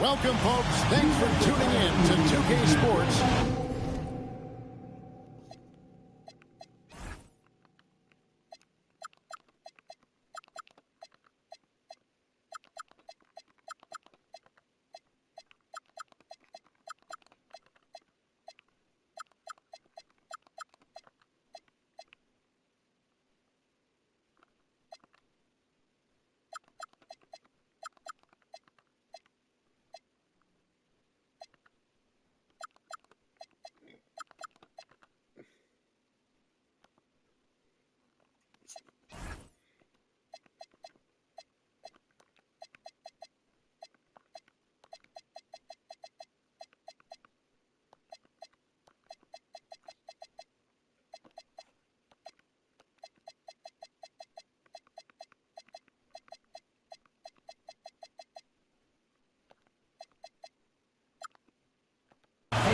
Welcome, folks. Thanks for tuning in to 2K Sports.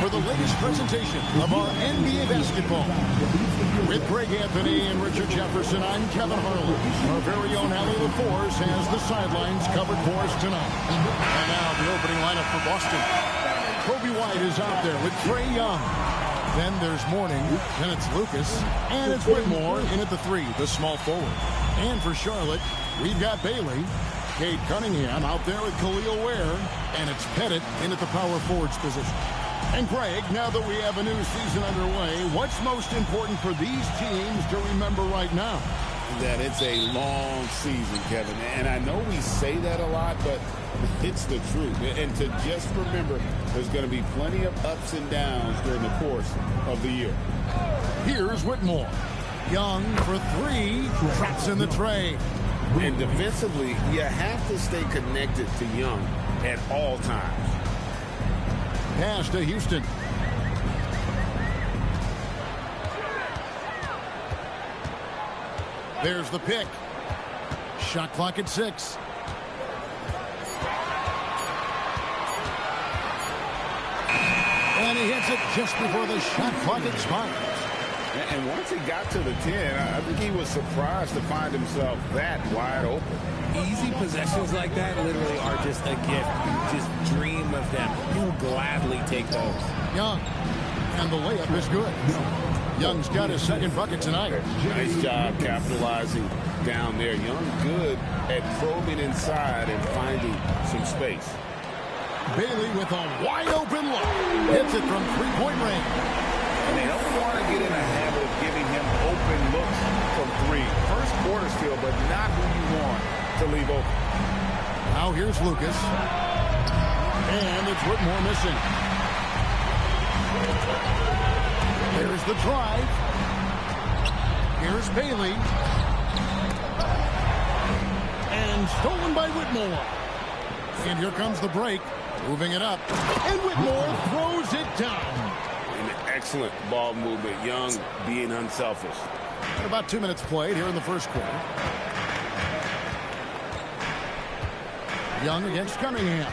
For the latest presentation of our NBA basketball. With Greg Anthony and Richard Jefferson, I'm Kevin Harlan. Our very own Allie LaForce has the sidelines covered for us tonight. And now the opening lineup for Boston. Kobe White is out there with Trae Young. Then there's Mourning, then it's Lucas, and it's Whitmore in at the 3, the small forward. And for Charlotte, we've got Bailey. Cade Cunningham out there with Khalil Ware, and it's Pettit in at the power forwards position. And Greg, now that we have a new season underway, what's most important for these teams to remember right now? That it's a long season, Kevin. And I know we say that a lot, but it's the truth. And to just remember, there's going to be plenty of ups and downs during the course of the year. Here's Whitmore. Young for 3, traps in the tray. And defensively, you have to stay connected to Young at all times. Pass to Houston. There's the pick. Shot clock at 6. And he hits it just before the shot clock expires. And once he got to the 10, I think he was surprised to find himself that wide open. Easy possessions like that literally are just a gift. You just dream of them. You'll gladly take those. Young. And the layup is good. Young's got his second bucket tonight. Nice job capitalizing down there. Young good at probing inside and finding some space. Bailey with a wide open look. Hits it from three-point range. And they don't want to get in a habit of giving him open looks from 3. First quarter steal, but not who you want to leave open. Now here's Lucas. And it's Whitmore missing. There's the drive. Here's Bailey. And stolen by Whitmore. And here comes the break. Moving it up. And Whitmore throws it down. An excellent ball movement. Young being unselfish. And about 2 minutes played here in the first quarter. Young against Cunningham.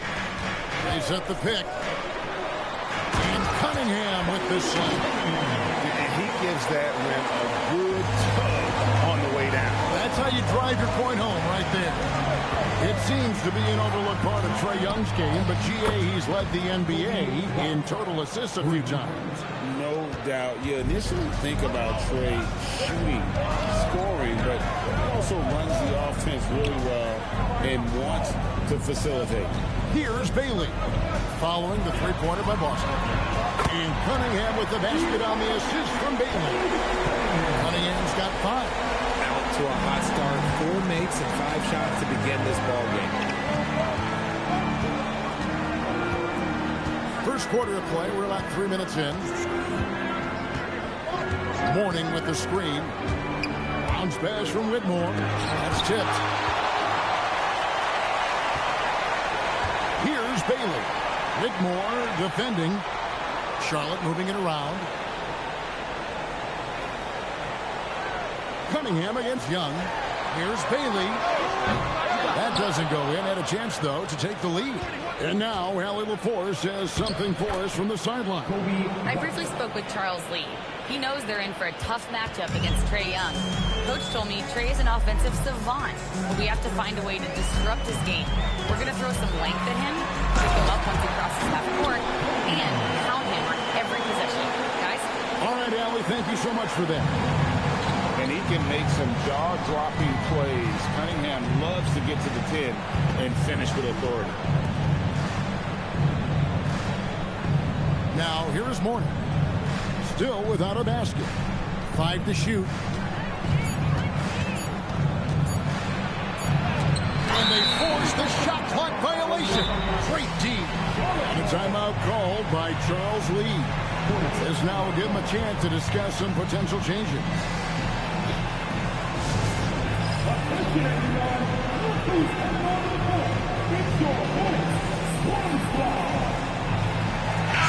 They set the pick. And Cunningham with the slam. And he gives that rim a good tug on the way down. That's how you drive your point home right there. It seems to be an overlooked part of Trae Young's game, but GA, he's led the NBA in total assists a few times. No doubt. You initially think about Trae shooting, scoring, but he also runs the offense really well and wants to facilitate. Here's Bailey, following the three-pointer by Boston. And Cunningham with the basket on the assist from Bailey. Cunningham's got 5. to a hot start. 4 makes and 5 shots to begin this ball game. First quarter of play. We're about 3 minutes in. Mourning with the screen. Bounce pass from Whitmore. That's tipped. Here's Bailey. Whitmore defending. Charlotte moving it around. Cunningham against Young. Here's Bailey. That doesn't go in. Had a chance, though, to take the lead. And now, RNL26 says something for us from the sideline. I briefly spoke with Charles Lee. He knows they're in for a tough matchup against Trae Young. Coach told me Trae is an offensive savant, but we have to find a way to disrupt his game. We're going to throw some length at him, pick him up once he crosses half court, and pound him on every possession. Guys? All right, Allie, thank you so much for that. And he can make some jaw-dropping plays. Cunningham loves to get to the 10 and finish with authority. Now, here is Mourning. Still without a basket. 5 to shoot. And they force the shot clock violation. Great D. And a timeout called by Charles Lee. This now will give him a chance to discuss some potential changes.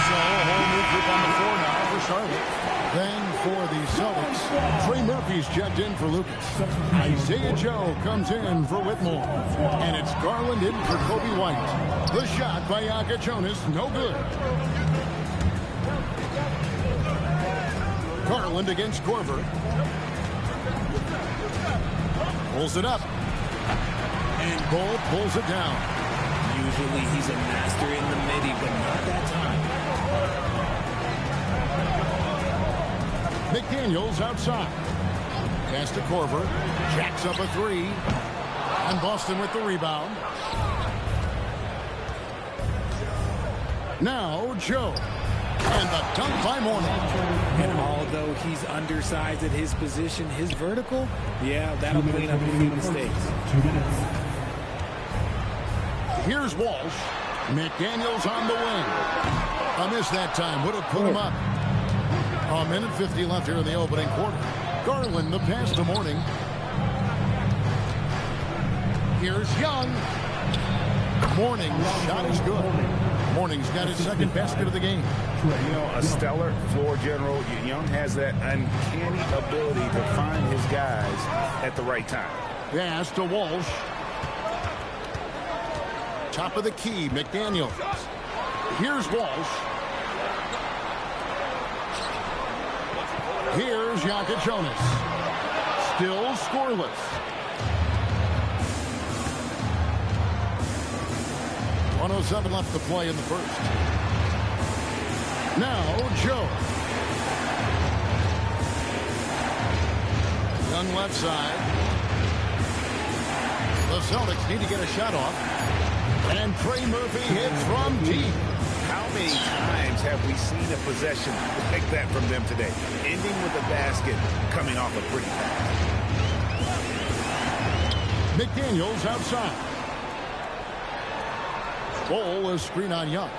So, a whole new group on the floor now for Charlotte. Then for the Celtics, Trae Murphy's checked in for Lucas. Isaiah Joe comes in for Whitmore. And it's Garland in for Kobe White. The shot by Jonas, no good. Garland against Korver. Pulls it up. And Bull pulls it down. Usually he's a master in the midi, but not that time. McDaniels outside. Pass to Korver. Jacks up a 3. And Boston with the rebound. Now Joe. And the dunk by Mourning. And although he's undersized at his position, his vertical, yeah, that'll clean up a few mistakes. Here's Walsh. McDaniels on the wing. A miss that time. Would have put him up. A minute 50 left here in the opening quarter. Garland, the pass to Mourning. Here's Young. Mourning's shot is good. Mourning's got his second basket of the game. You know, a stellar floor general. Young has that uncanny ability to find his guys at the right time. Pass to Walsh. Top of the key, McDaniels. Here's Walsh. Here's Jonas. Still scoreless. 1:07 left to play in the first. Now Joe. Young left side. The Celtics need to get a shot off. And Trae Murphy hits from deep. How many times have we seen a possession like that from them today? Ending with a basket, coming off a pretty pass. McDaniels outside. Bull is screen on Young.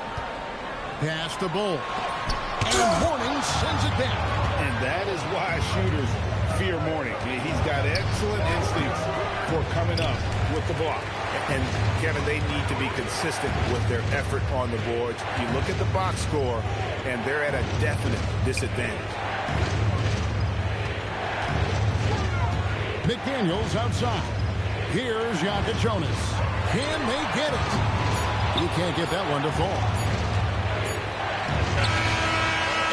Pass to Bull. And Mourning sends it back. And that is why shooters fear Mourning. He's got excellent instincts for coming up with the block. And, Kevin, they need to be consistent with their effort on the boards. You look at the box score, and they're at a definite disadvantage. McDaniels outside. Here's Jonas. Can they get it? You can't get that one to fall.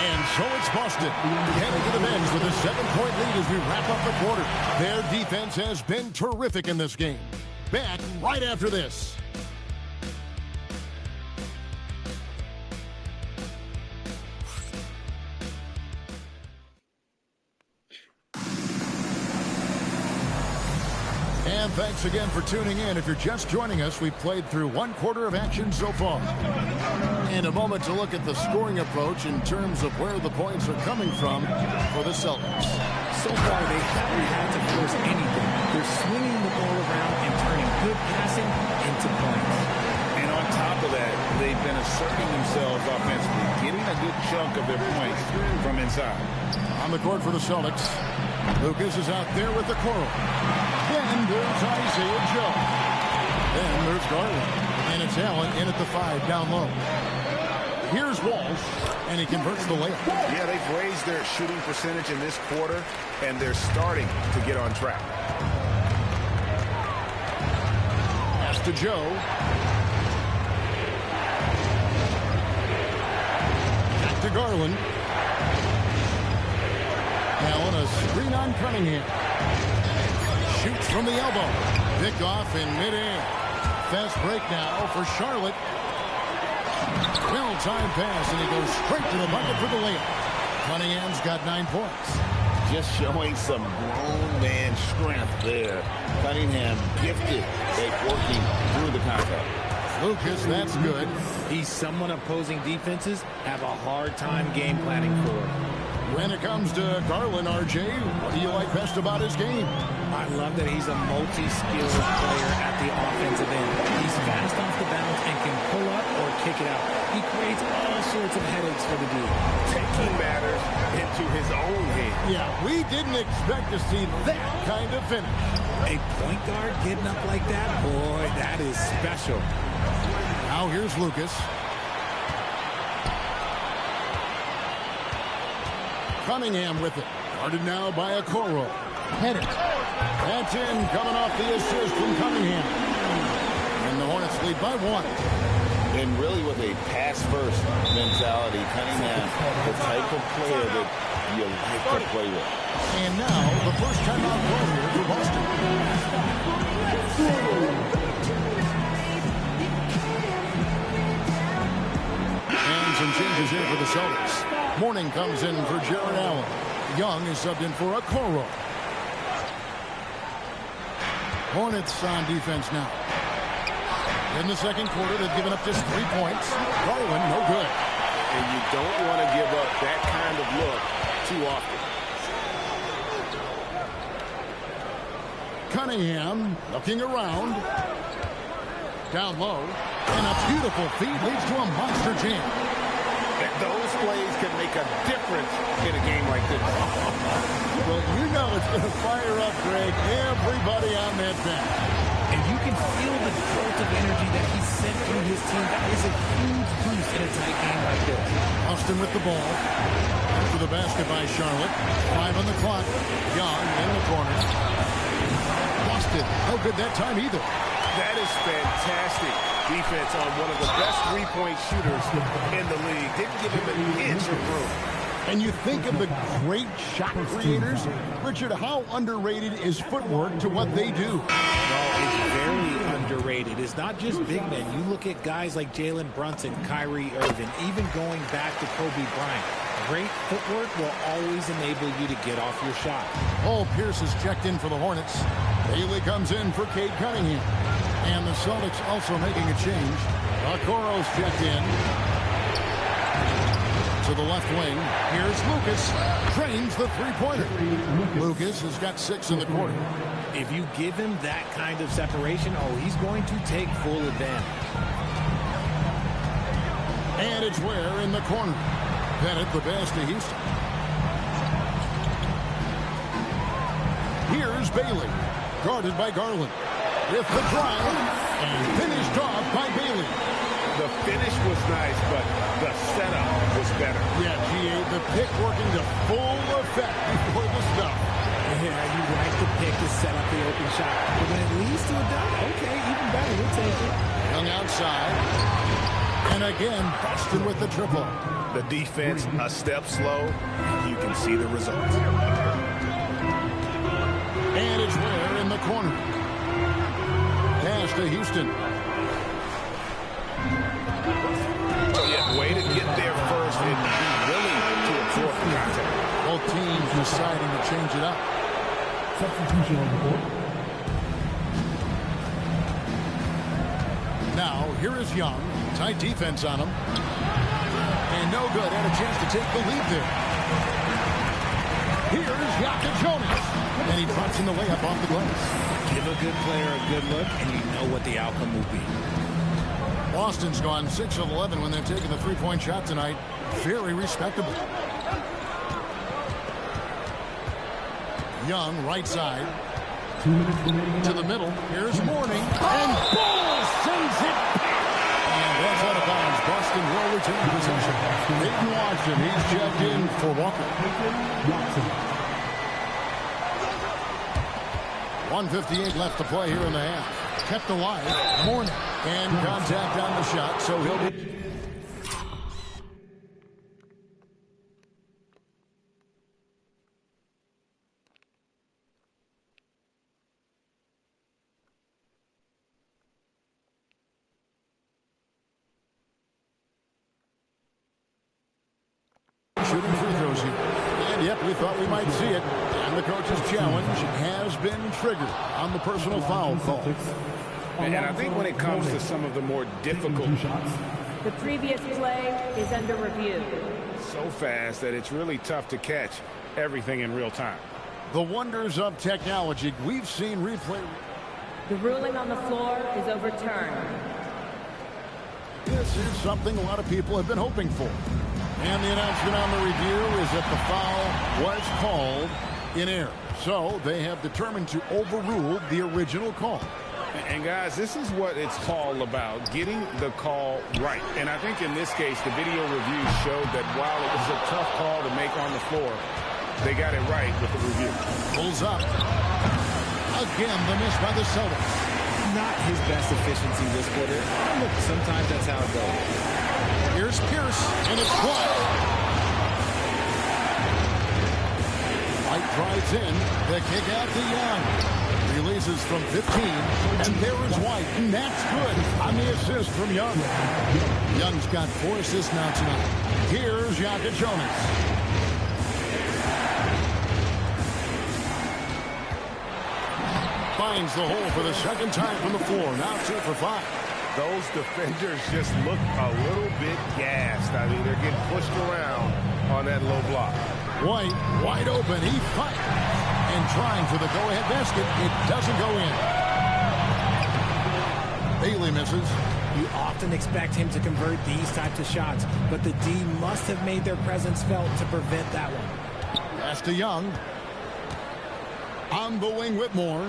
And so it's Boston heading to the bench with a 7-point lead as we wrap up the quarter. Their defense has been terrific in this game. Back right after this. And thanks again for tuning in. If you're just joining us, we've played through 1 quarter of action so far. And a moment to look at the scoring approach in terms of where the points are coming from for the Celtics. So far, they haven't had to force anything. They're swinging the ball around and turning good passing into points. And on top of that, they've been asserting themselves offensively, getting a good chunk of their points from inside. On the court for the Celtics, Lucas is out there with the Coral. Then there's Isaiah Joe. Then there's Garland. And it's Allen in at the 5 down low. Here's Walsh, and he converts the layup. Yeah, they've raised their shooting percentage in this quarter, and they're starting to get on track. Pass to Joe. Back to Garland. Allen, a screen on Cunningham. Shoots from the elbow. Picked off in midair. Fast break now for Charlotte. Well-timed pass, and he goes straight to the bucket for the layup. Cunningham's got 9 points. Just showing some grown man strength there. Cunningham gifted at working through the contact. Lucas, that's good. He's someone opposing defenses have a hard time game planning for. When it comes to Garland, RJ, what do you like best about his game? I love that he's a multi-skilled player at the offensive end. He's fast off the bounce and can pull up or kick it out. He creates all sorts of headaches for the D. Taking matters into his own hands. Yeah, we didn't expect to see that kind of finish. A point guard getting up like that, boy, that is special. Now here's Lucas. Cunningham with it. Guarded now by Okoro. Pettit. That's in, coming off the assist from Cunningham. And the Hornets lead by 1. And really with a pass-first mentality, Cunningham, the type of player that you like to play with. And now the first time out goal here for Boston. And some changes here for the Celtics. Mourning comes in for Jared Allen. Young is subbed in for Okoro. Hornets on defense now. In the second quarter, they've given up just 3 points. Garland, no good. And you don't want to give up that kind of look too often. Cunningham looking around. Down low. And a beautiful feed leads to a monster jam. Those plays can make a difference in a game like this. Well, you know it's going to fire up, Greg, everybody on that bench. And you can feel the jolt of energy that he sent through his team. That is a huge boost in a tight game like this. Austin with the ball. To the basket by Charlotte. 5 on the clock. Young in the corner. Boston, no good that time either. That is fantastic defense on one of the best three-point shooters in the league. Didn't give him an inch of room. And you think of the great shot creators, Richard, how underrated is footwork to what they do? Well, it's very underrated. It's not just big men. You look at guys like Jalen Brunson, Kyrie Irving, even going back to Kobe Bryant. Great footwork will always enable you to get off your shot. Oh, Pierce is checked in for the Hornets. Bailey comes in for Cade Cunningham. And the Celtics also making a change. Okoro's checked in. To the left wing. Here's Lucas. Trains the three-pointer. Lucas has got 6 in the quarter. If you give him that kind of separation, oh, he's going to take full advantage. And it's Ware in the corner. Pettit the pass to Houston. Here's Bailey. Guarded by Garland. With the drive. And finished off by Bailey. The finish was nice, but the setup was better. Yeah, G.A., the pick working to full effect before the stop. Yeah, you like the pick to set up the open shot. But when it leads to a dunk, okay, even better, we'll take it. Young outside. And again, Boston with the triple. The defense a step slow. You can see the results. And it's Ware in the corner. Pass to Houston. Way to get there first and be willing to absorb the contact. Both teams deciding to change it up. Substitution on the board. Now, here is Young. Tight defense on him. And no good. Had a chance to take the lead there. Here's Jonas. And he puts in the layup off the glass. Give a good player a good look, and you know what the outcome will be. Boston's gone 6 of 11 when they're taking the three-point shot tonight. Very respectable. Young, right side. 2 minutes remaining. To the middle. Here's Mourning. And Bull sends it back. And that's out of bounds. Boston will retain possession. Peyton Watson, he's checked in for Walker. Watson. 1:58 left to play here in the half. Kept alive. Mourning. And contact on the shot, so he'll be... shooting free throws here. And yep, we thought we might see it. And the coach's challenge has been triggered on the personal foul call. And I think when it comes to some of the more difficult shots, the previous play is under review. So fast that it's really tough to catch everything in real time. The wonders of technology. We've seen replay. The ruling on the floor is overturned. This is something a lot of people have been hoping for. And the announcement on the review is that the foul was called in error. So they have determined to overrule the original call. And guys, this is what it's all about, getting the call right. And I think in this case, the video review showed that while it was a tough call to make on the floor, they got it right with the review. Pulls up. Again, the miss by the Celtics. Not his best efficiency this quarter. Look, sometimes that's how it goes. Here's Pierce, and it's blocked. White drives in. The kick out to Young. Releases from 15, and there is White, and that's good on the assist from Young. Young's got 4 assists now tonight. Here's Jonas. Finds the hole for the second time from the floor. Now 2 for 5. Those defenders just look a little bit gassed. I mean, they're getting pushed around on that low block. White, wide open. He fights. And trying for the go-ahead basket. It doesn't go in. Bailey misses. You often expect him to convert these types of shots, but the D must have made their presence felt to prevent that one. Pass to Young. On the wing, Whitmore.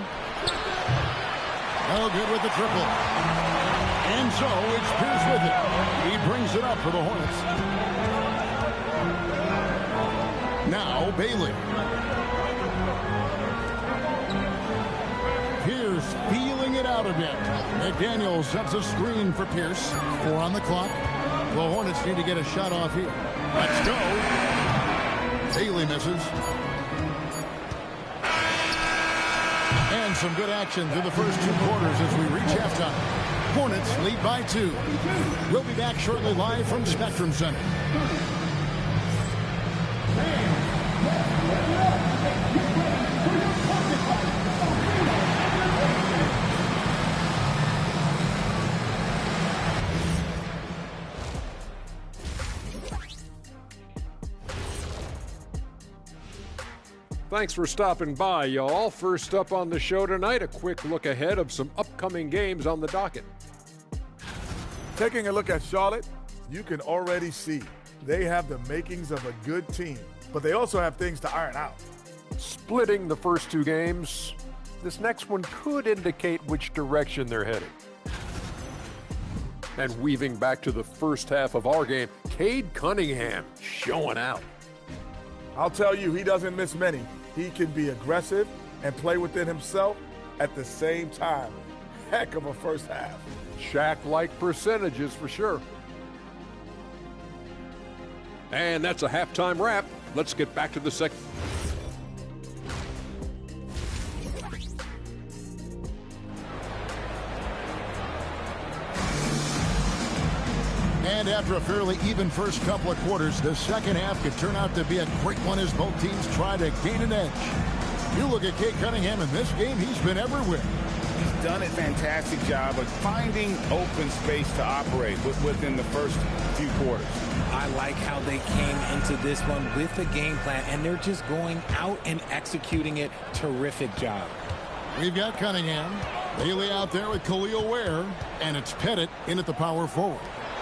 Oh, good with the triple. And so it's Pierce with it. He brings it up for the Hornets. Now Bailey. Pierce feeling it out a bit. McDaniel sets a screen for Pierce. 4 on the clock. The Hornets need to get a shot off here. Let's go. Bailey misses. And some good action through the first 2 quarters as we reach halftime. Hornets lead by 2. We'll be back shortly live from Spectrum Center. Thanks for stopping by, y'all. First up on the show tonight, a quick look ahead of some upcoming games on the docket. Taking a look at Charlotte, you can already see they have the makings of a good team, but they also have things to iron out. Splitting the first 2 games, this next one could indicate which direction they're heading. And weaving back to the first half of our game, Cade Cunningham showing out. I'll tell you, he doesn't miss many. He can be aggressive and play within himself at the same time. Heck of a first half. Shaq-like percentages for sure. And that's a halftime wrap. Let's get back to the second. And after a fairly even first couple of quarters, the second half could turn out to be a great one as both teams try to gain an edge. You look at Cade Cunningham in this game, he's been everywhere. He's done a fantastic job of finding open space to operate within the first few quarters. I like how they came into this one with a game plan, and they're just going out and executing it. Terrific job. We've got Cunningham. Bailey out there with Khalil Ware, and it's Pettit in at the power forward.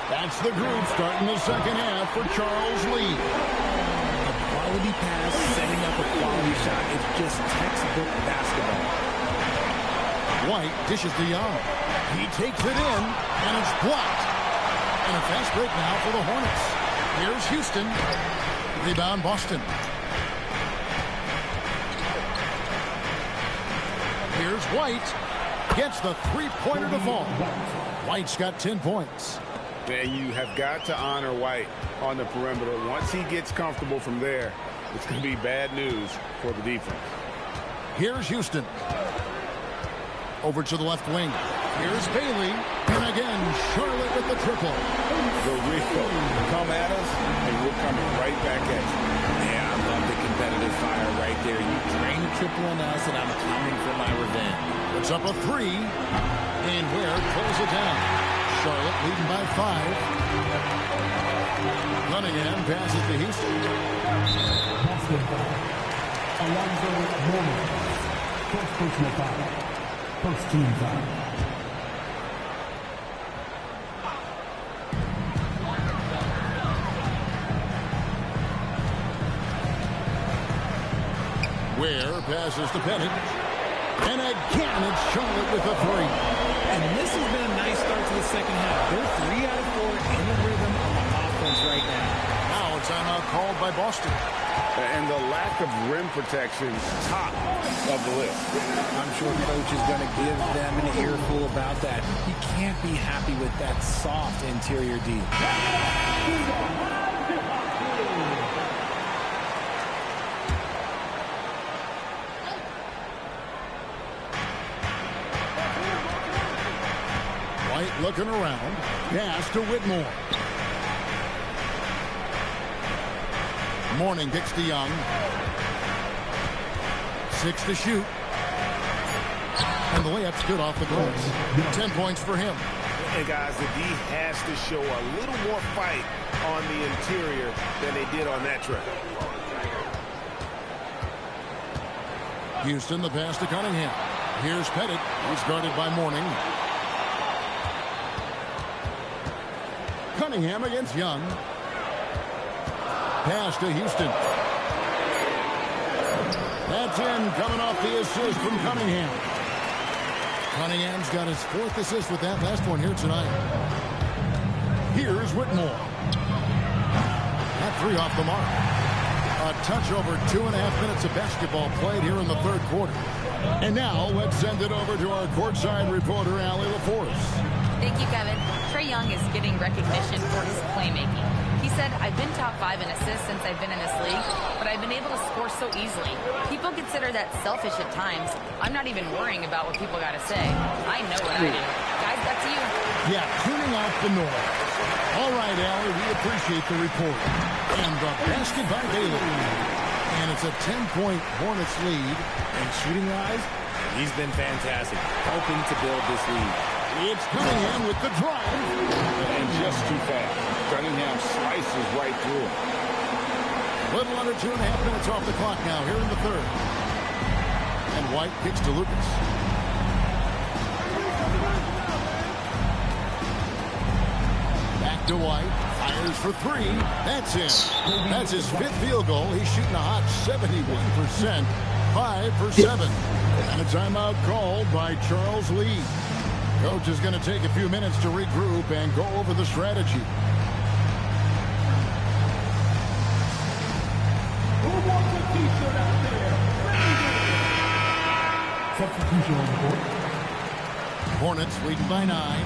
That's the group starting the second half for Charles Lee. A quality pass, setting up a quality shot. It's just textbook basketball. White dishes to Young. He takes it in, and it's blocked. And a fast break now for the Hornets. Here's Houston. Rebound Boston. Here's White. Gets the three-pointer to fall. White's got 10 points. And you have got to honor White on the perimeter. Once he gets comfortable from there, it's going to be bad news for the defense. Here's Houston. Over to the left wing. Here's Bailey. And again, Charlotte with the triple. The Rico, come at us, and we're coming right back at you. Yeah, I love the competitive fire right there. You drain a triple on us, and I'm coming for my revenge. It's up a three. And Ware pulls it down. Charlotte leading by 5. Cunningham passes to Houston. Boston foul. Alonzo Mourning. First personal foul. First team foul. Ware passes to Pettit. And again, it's Charlotte with a three. And this has been a nice start to the second half. They're 3 out of 4 in the rhythm on the offense right now. Now a timeout called by Boston. And the lack of rim protection, top of the list. I'm sure coach is going to give them an earful about that. He can't be happy with that soft interior D. White looking around. Pass to Whitmore. Mourning kicks to Young. 6 to shoot. And the layup's good off the glass. 10 points for him. And guys, the D has to show a little more fight on the interior than they did on that trip. Houston, the pass to Cunningham. Here's Pettit. He's guarded by Mourning. Cunningham against Young. Pass to Houston. That's in, coming off the assist from Cunningham. Cunningham's got his 4th assist with that last one here tonight. Here's Whitmore. That 3 off the mark. A touch over 2.5 minutes of basketball played here in the third quarter. And now let's send it over to our courtside reporter, Allie LaForce. Thank you, Kevin. Trae Young is getting recognition for his playmaking. He said, I've been top 5 in assists since I've been in this league, but I've been able to score so easily. People consider that selfish at times. I'm not even worrying about what people got to say. I know what I do. Guys, back to you. Yeah, tuning out the noise. All right, Allie, we appreciate the report. And the basket by Bailey. And it's a 10-point Hornets lead. And shooting-wise, he's been fantastic, helping to build this lead. It's Cunningham with the drive. And just too fast. Cunningham slices right through it. A little under 2.5 minutes off the clock now here in the third. And White kicks to Lucas. Back to White. Fires for 3. That's in. That's his 5th field goal. He's shooting a hot 71%. 5 for 7. And a timeout called by Charles Lee. Coach is going to take a few minutes to regroup and go over the strategy. Who wants a t-shirt out there? Substitution on the court. Hornets leading by 9.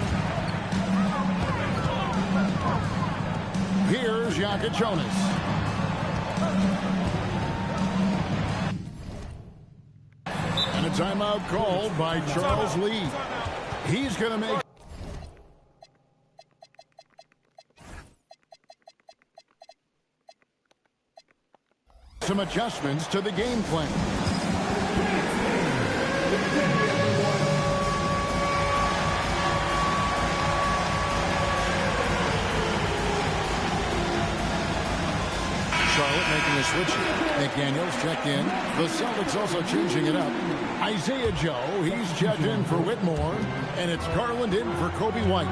Here's Jonas. And a timeout called by Charles Lee. He's going to make some adjustments to the game plan. Charlotte making a switch. McDaniels checked in. The Celtics also changing it up. Isaiah Joe, he's checked in for Whitmore. And it's Garland in for Kobe White.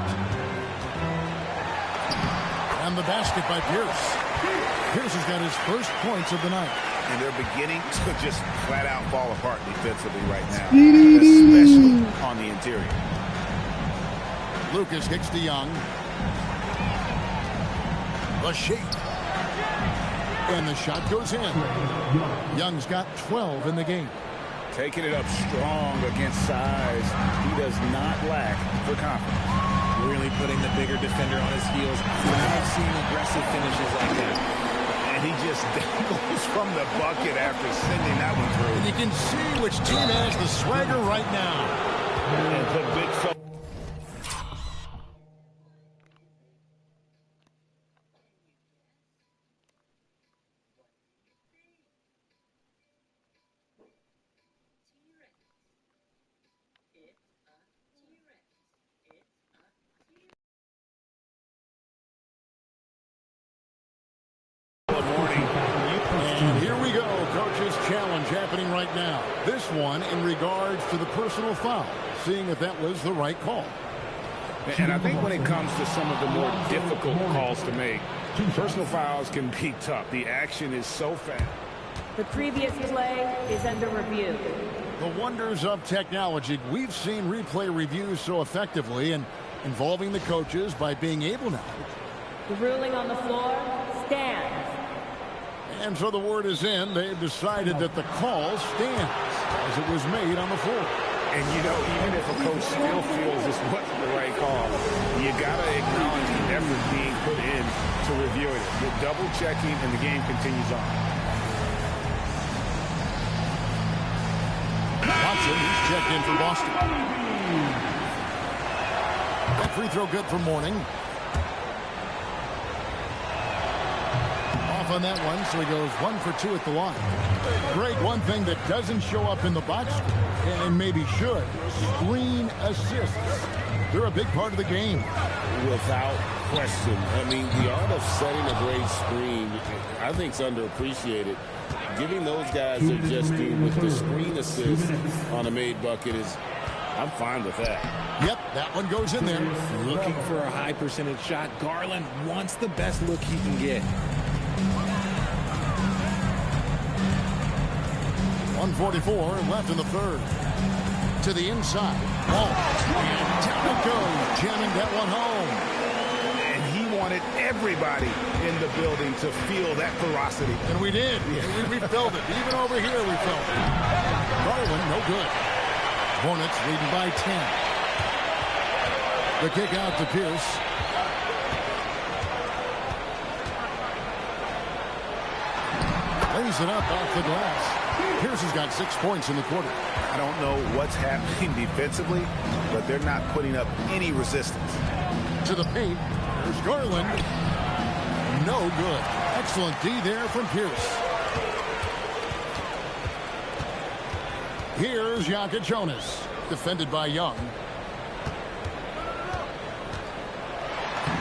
And the basket by Pierce. Pierce has got his first points of the night. And they're beginning to just flat out fall apart defensively right now, especially on the interior. Lucas kicks to Young. The shape. And the shot goes in. Young's got 12 in the game. Taking it up strong against size. He does not lack for confidence. Really putting the bigger defender on his heels. I've seen aggressive finishes like that. And he just dangles from the bucket after sending that one through. And you can see which team has the swagger right now. And put big focus. And here we go. Coach's challenge happening right now. This one in regards to the personal foul. Seeing if that was the right call. And I think when it comes to some of the more difficult calls to make, personal fouls can be tough. The action is so fast. The previous play is under review. The wonders of technology. We've seen replay reviews so effectively and involving the coaches by being able now. The ruling on the floor stands. And so the word is in. They've decided that the call stands as it was made on the floor. And, you know, even if a coach still feels this wasn't the right call, you got to acknowledge the effort being put in to review it. You're double-checking, and the game continues on. Watson, he's checked in for Boston. That free throw good for Mourning. Off on that one, so he goes 1 for 2 at the line. Greg, one thing that doesn't show up in the box score, and maybe should, screen assists. They're a big part of the game. Without question. I mean, the art of setting a great screen, I think, is underappreciated. Giving those guys their just due with the screen assist on a made bucket is, I'm fine with that. Yep, that one goes in there. Looking for a high percentage shot. Garland wants the best look he can get. 1:44 left in the third. To the inside. Ball. And down it goes. Jamming that one home. And he wanted everybody in the building to feel that ferocity. And we did. We felt it. Even over here we felt it. Garland, no good. Hornets leading by 10. The kick out to Pierce. Lays it up off the glass. Pierce has got 6 points in the quarter. I don't know what's happening defensively, but they're not putting up any resistance. To the paint. There's Garland. No good. Excellent D there from Pierce. Here's Jonas, defended by Young.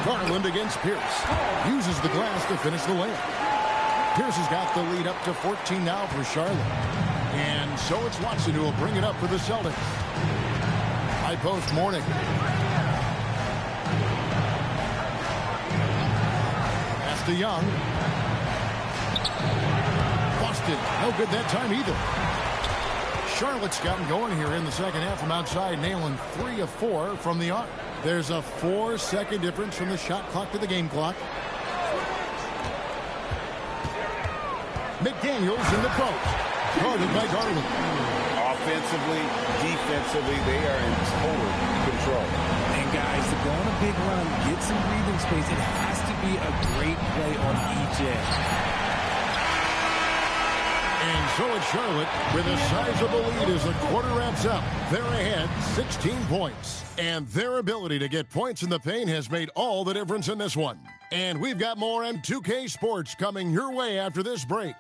Garland against Pierce. Uses the glass to finish the layup. Pierce has got the lead up to 14 now for Charlotte. And so it's Watson who will bring it up for the Celtics. High post Mourning. Pass to Young. Boston, no good that time either. Charlotte's got him going here in the second half from outside, nailing 3 of 4 from the arc. There's a 4-second difference from the shot clock to the game clock. McDaniels in the post. Guarded by Garland. Offensively, defensively, they are in total control. And guys, to go on a big run, get some breathing space, it has to be a great play on each edge. And so it's Charlotte with a sizable lead as the quarter wraps up. They're ahead 16 points. And their ability to get points in the paint has made all the difference in this one. And we've got more M2K Sports coming your way after this break.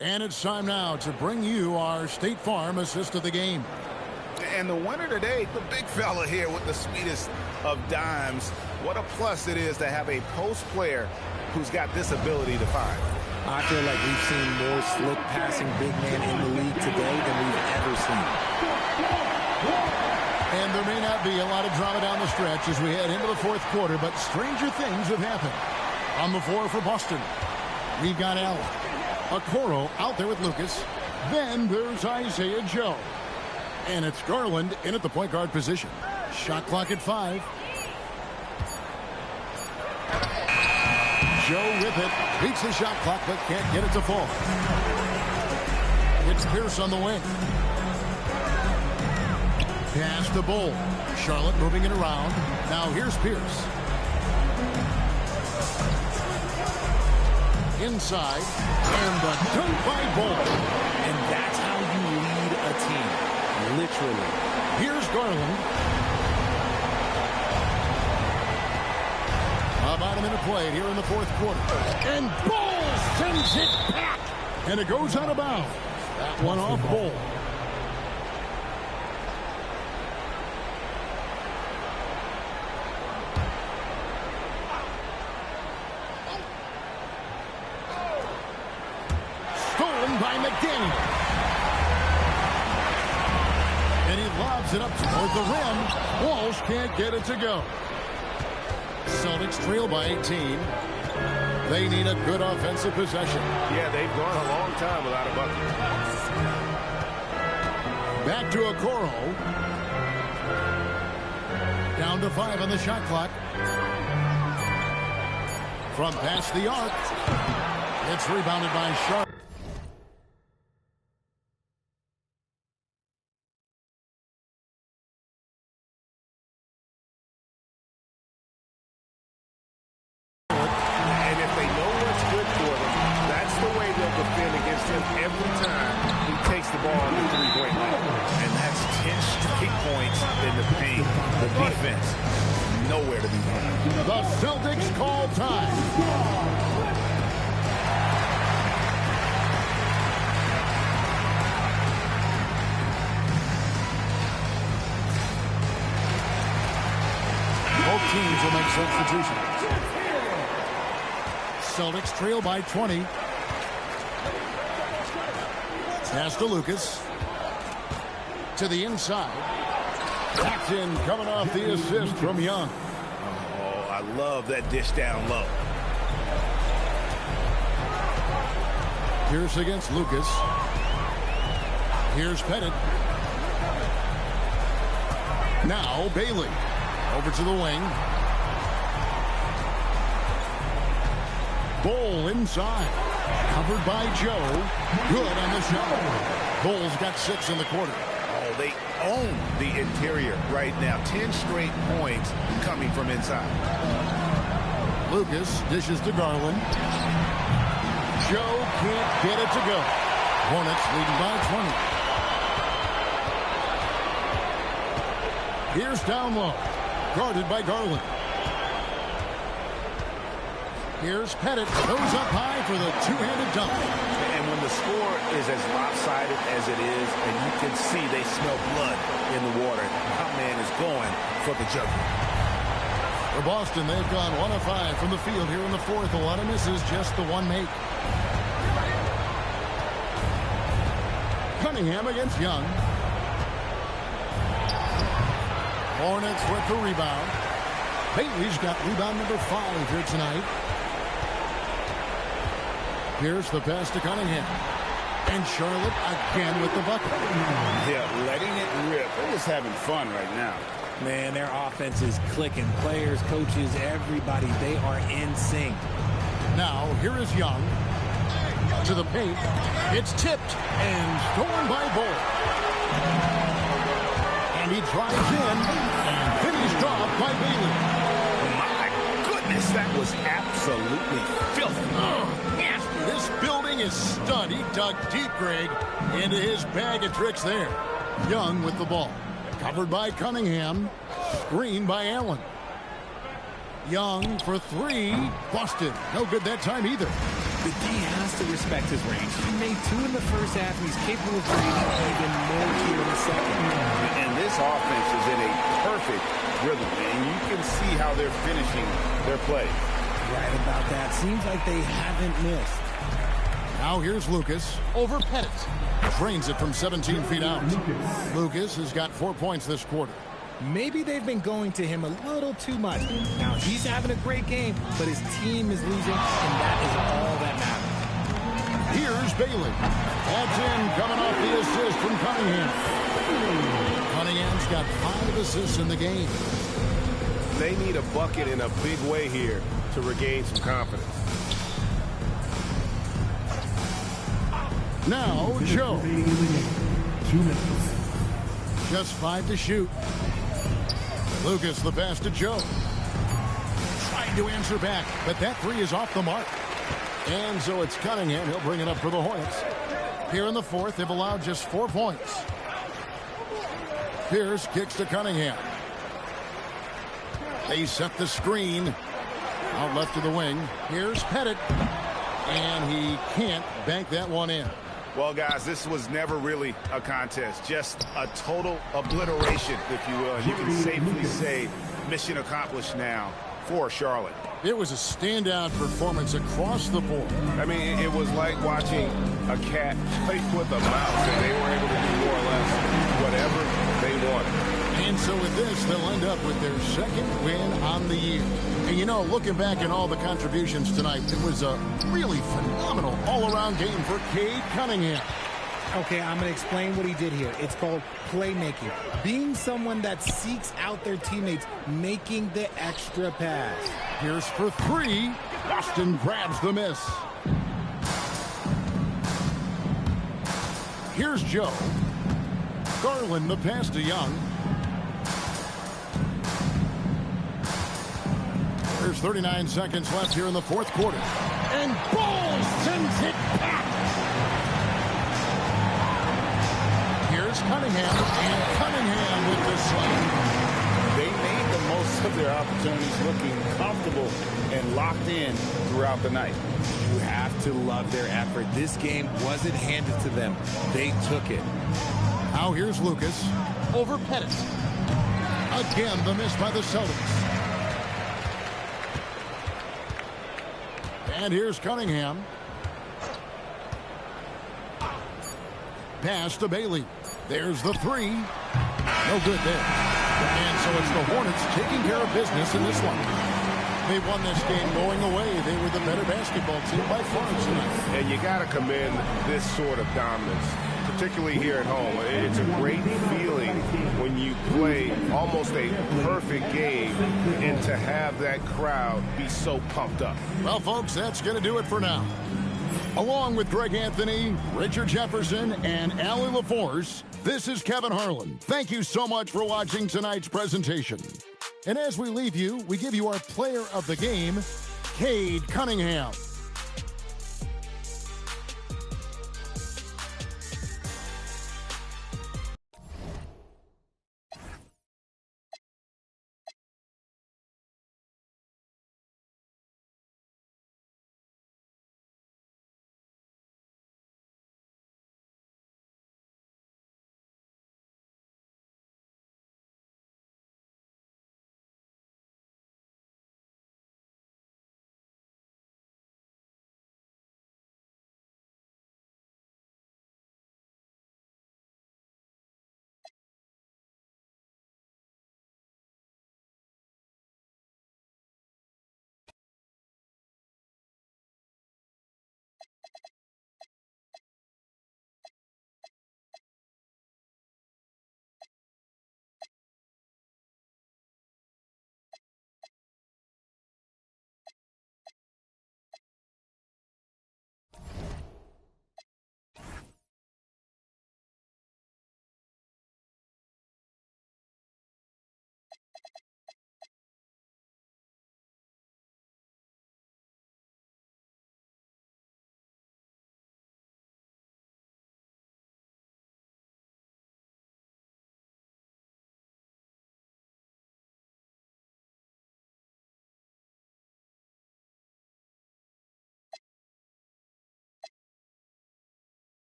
And it's time now to bring you our State Farm assist of the game. And the winner today, the big fella here with the sweetest of dimes. What a plus it is to have a post player who's got this ability to find. I feel like we've seen more slick passing big man in the league today than we've ever seen. And there may not be a lot of drama down the stretch as we head into the fourth quarter, but stranger things have happened. On the floor for Boston, we've got Allen. Okoro out there with Lucas. Then there's Isaiah Joe. And it's Garland in at the point guard position. Shot clock at 5. Joe with it. Beats the shot clock, but can't get it to fall. It's Pierce on the wing. Pass to Bull. Charlotte moving it around. Now here's Pierce. Inside. And the dunk by Bull. And that's how you lead a team. Literally. Here's Garland. About a minute played here in the fourth quarter. And Bull sends it back. And it goes out of bounds. That one off Bull. Stolen by McDaniel. And he lobs it up toward the rim. Walsh can't get it to go. Celtics trail by 18. They need a good offensive possession. Yeah, they've gone a long time without a bucket. Back to Okoro. Down to 5 on the shot clock. From past the arc. It's rebounded by Charlotte. Every time he takes the ball on the three-point line. And that's 10 straight points in the paint. The defense, nowhere to be found. The Celtics call time. Both teams will make substitutions. Celtics trail by 20. Pass to Lucas. To the inside. Jackson coming off the assist from Young. Oh, I love that dish down low. Pierce against Lucas. Here's Pettit. Now Bailey. Over to the wing. Bull inside. Covered by Joe. Good on the shot. Bull's got 6 in the quarter. Oh, they own the interior right now. 10 straight points coming from inside. Lucas dishes to Garland. Joe can't get it to go. Hornets leading by 20. Here's down low. Guarded by Garland. Here's Pettit. Goes up high for the two-handed dunk. And when the score is as lopsided as it is, and you can see they smell blood in the water, our man is going for the jugular. For Boston, they've gone 1 of 5 from the field here in the fourth. A lot of misses, just the one make. Cunningham against Young. Hornets with the rebound. Bailey's got rebound number 5 here tonight. Here's the pass to Cunningham. And Charlotte again with the bucket. Yeah, letting it rip. They're just having fun right now. Man, their offense is clicking. Players, coaches, everybody, they are in sync. Now, here is Young. To the paint. It's tipped and stolen by Bull. And he drives in and finished off by Bailey. My goodness, that was absolutely filthy. This building is stud. He dug deep, Greg, into his bag of tricks there. Young with the ball. Covered by Cunningham. Screened by Allen. Young for 3. Busted. No good that time either. The D has to respect his range. He made 2 in the first half, and he's capable of creating even more 2 in the second. And this rhythm, and you can see how they're finishing their play. Right about that. Seems like they haven't missed. Now here's Lucas over Pettit. Drains it from 17 feet out. Lucas has got 4 points this quarter. Maybe they've been going to him a little too much. Now, he's having a great game, but his team is losing, and that is all that matters. Here's Bailey. That's in, coming off the assist from Cunningham. Cunningham's got 5 assists in the game. They need a bucket in a big way here to regain some confidence. Now, Joe. 2 minutes. Just 5 to shoot. Lucas, the pass to Joe. Tried to answer back, but that 3 is off the mark. And so it's Cunningham. He'll bring it up for the Hornets. Here in the 4th, they've allowed just 4 points. Pierce kicks to Cunningham. They set the screen. Out left to the wing. Here's Pettit. And he can't bank that one in. Well, guys, this was never really a contest, just a total obliteration, if you will. You can safely say mission accomplished now for Charlotte. It was a standout performance across the board. I mean, it was like watching a cat play with a mouse, and they were able to do more or less whatever they wanted. And so with this, they'll end up with their 2nd win on the year. And you know, looking back at all the contributions tonight, it was a really phenomenal all-around game for Cade Cunningham. Okay, I'm going to explain what he did here. It's called playmaking. Being someone that seeks out their teammates, making the extra pass. Here's for 3. Boston grabs the miss. Here's Joe. Garland the pass to Young. There's 39 seconds left here in the 4th quarter. And Ball sends it back. Here's Cunningham, and Cunningham with the slam. They made the most of their opportunities, looking comfortable and locked in throughout the night. You have to love their effort. This game wasn't handed to them. They took it. Now here's Lucas over Pettit. Again, the miss by the Celtics. And here's Cunningham. Pass to Bailey. There's the 3. No good there. And so it's the Hornets taking care of business in this one. They won this game going away. They were the better basketball team by far tonight. And you got to commend this sort of dominance, particularly here at home. It's a great feeling when you play almost a perfect game and to have that crowd be so pumped up. Well, folks, that's going to do it for now. Along with Greg Anthony, Richard Jefferson, and Allie LaForce, this is Kevin Harlan. Thank you so much for watching tonight's presentation. And as we leave you, we give you our player of the game, Cade Cunningham.